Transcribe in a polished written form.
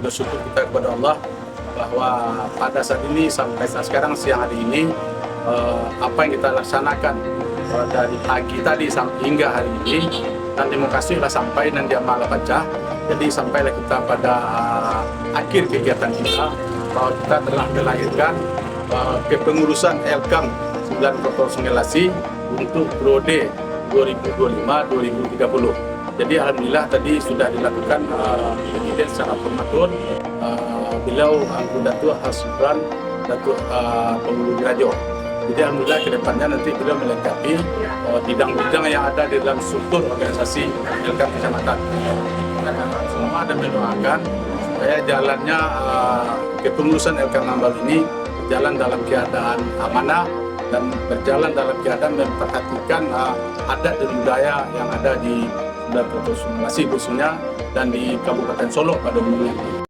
Bersyukur kita kepada Allah bahwa pada saat ini sampai saat sekarang siang hari ini apa yang kita laksanakan dari pagi tadi hingga hari ini dan demokrasi sudah sampai dan dia malah baca. Jadi sampailah kita pada akhir kegiatan kita bahwa kita telah melahirkan kepengurusan Elkam 9 Kota Sungai Lasi untuk periode 2025-2030. Jadi alhamdulillah tadi sudah dilakukan presiden secara formatur. Beliau Angku Datuk Hasibran Datuk Penghulu Dirajo. Jadi alhamdulillah ke depannya nanti beliau melengkapi bidang-bidang yang ada di dalam struktur organisasi Elkam Kecamatan. Semua dan mendoakan supaya jalannya kepengurusan Elkam Nambal ini berjalan dalam keadaan amanah dan berjalan dalam keadaan memperhatikan adat dan budaya yang ada di Kota Sungai Lasi khususnya dan di Kabupaten Solok pada umumnya.